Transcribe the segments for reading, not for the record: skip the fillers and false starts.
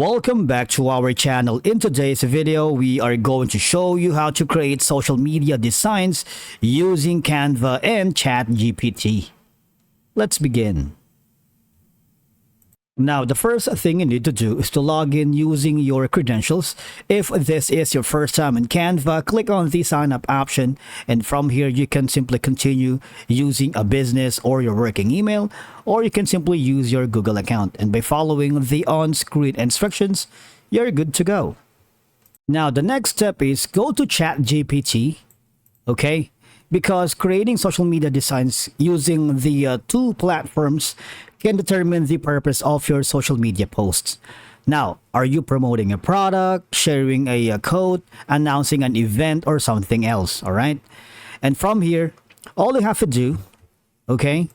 Welcome back to our channel. In today's video, we are going to show you how to create social media designs using Canva and ChatGPT. Let's begin. Now, the first thing you need to do is to log in using your credentials. If this is your first time in Canva, click on the sign up option, and from here you can simply continue using a business or your working email, or you can simply use your Google account, and by following the on-screen instructions, you're good to go. Now, the next step is go to ChatGPT, okay? Because creating social media designs using the two platforms can determine the purpose of your social media posts. Now, are you promoting a product, sharing a code, announcing an event, or something else, all right? And from here, all you have to do, okay,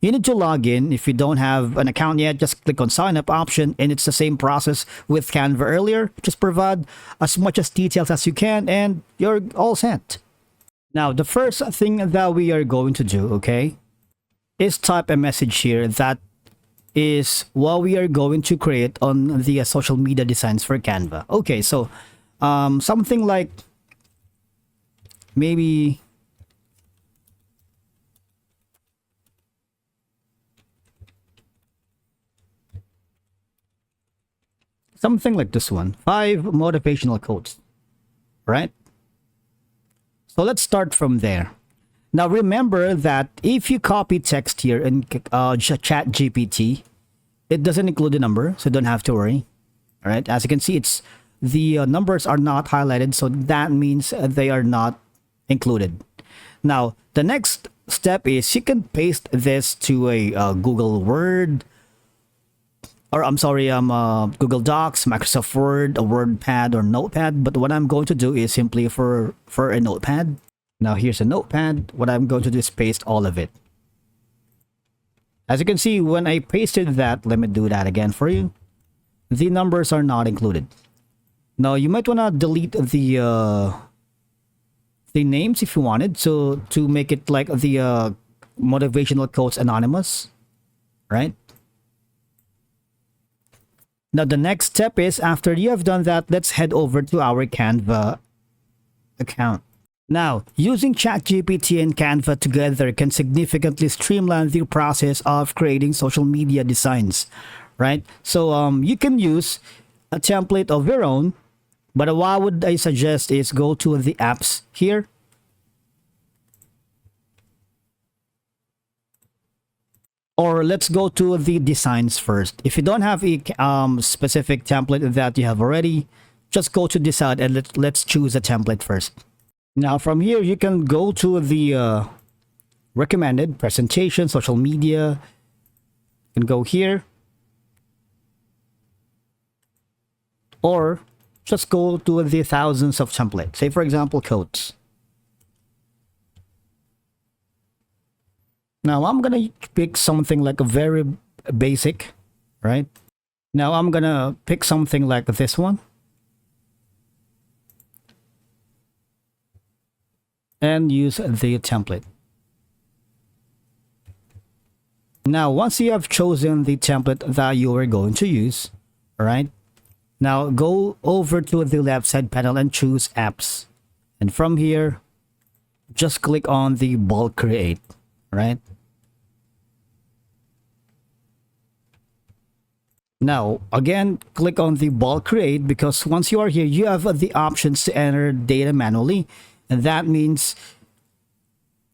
you need to log in. If you don't have an account yet, just click on sign up option, and it's the same process with Canva earlier. Just provide as much as details as you can, and you're all set. Now, the first thing that we are going to do, okay, is type a message here that is what we are going to create on the social media designs for Canva. Okay, so something like maybe something like this one, 5 motivational quotes, right? So let's start from there. Now remember that if you copy text here in ChatGPT, it doesn't include the number, so don't have to worry. All right, as you can see, it's the numbers are not highlighted, so that means they are not included. Now the next step is you can paste this to a Google Word, or I'm sorry, Google Docs, Microsoft Word, a WordPad, or Notepad. But what I'm going to do is simply for a Notepad. Now here's a Notepad. What I'm going to do is paste all of it. As you can see, when I pasted that, let me do that again for you. The numbers are not included. Now you might want to delete the names if you wanted to make it like the motivational quotes anonymous, right? Now the next step is, after you have done that, let's head over to our Canva account. Now, using ChatGPT and Canva together can significantly streamline the process of creating social media designs, right? So you can use a template of your own, but what would I suggest is go to the apps here. Or let's go to the designs first. If you don't have a specific template that you have already, just go to design and let's choose a template first. Now from here, you can go to the recommended presentation, social media. You can go here. Or just go to the thousands of templates. Say for example, quotes. Now I'm gonna pick something like a very basic, right? Now I'm gonna pick something like this one. And use the template. Now, once you have chosen the template that you are going to use, all right, now go over to the left side panel and choose apps. And from here, just click on the bulk create, right? Now, again, click on the bulk create, because once you are here, you have the options to enter data manually. And that means,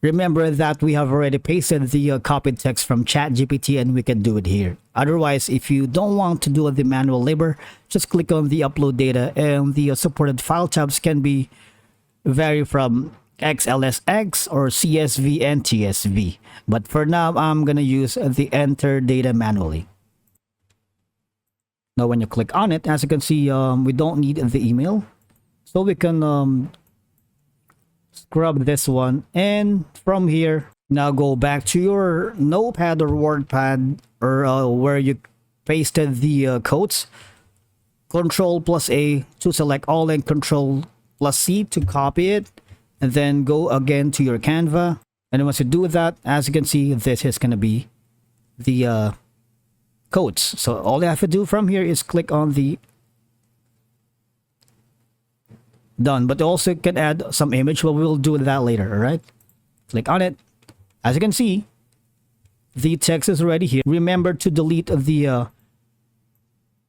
remember that we have already pasted the copied text from ChatGPT, and we can do it here. Otherwise, if you don't want to do the manual labor, just click on the upload data, and the supported file types can be vary from XLSX or CSV and TSV. But for now, I'm going to use the enter data manually. Now, when you click on it, as you can see, we don't need the email. So we can scrub this one, and from here, now go back to your Notepad or WordPad, or where you pasted the quotes. Control+A to select all, and Control+C to copy it, and then go again to your Canva. And once you do that, as you can see, this is going to be the quotes. So all you have to do from here is click on the done, but also can add some image, but we'll do that later. All right, click on it. As you can see, the text is already here. Remember to delete the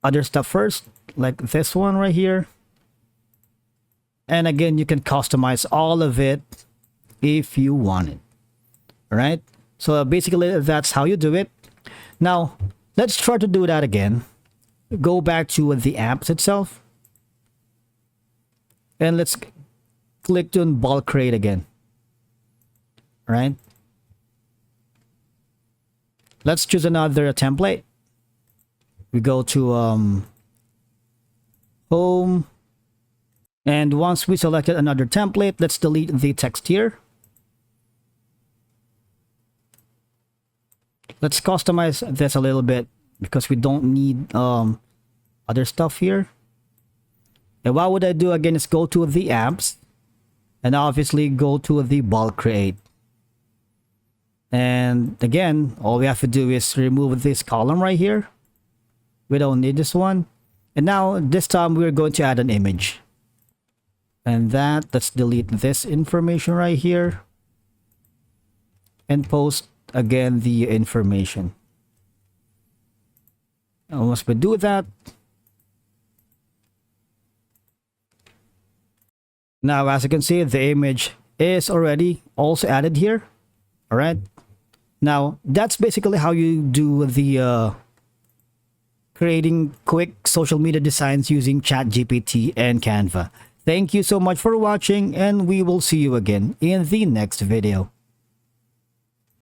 other stuff first, like this one right here. And again, you can customize all of it if you want it. All right, so basically that's how you do it. Now let's try to do that again. Go back to the apps itself, and let's click on bulk create again. All right, let's choose another template. We go to home, and once we selected another template, let's delete the text here. Let's customize this a little bit because we don't need other stuff here. And what would I do again is go to the apps and obviously go to the bulk create. And again, all we have to do is remove this column right here. We don't need this one. And now this time we're going to add an image. And let's delete this information right here and post again the information. And once we do that, now as you can see, the image is already also added here. All right, now that's basically how you do the creating quick social media designs using ChatGPT and Canva. Thank you so much for watching, and we will see you again in the next video.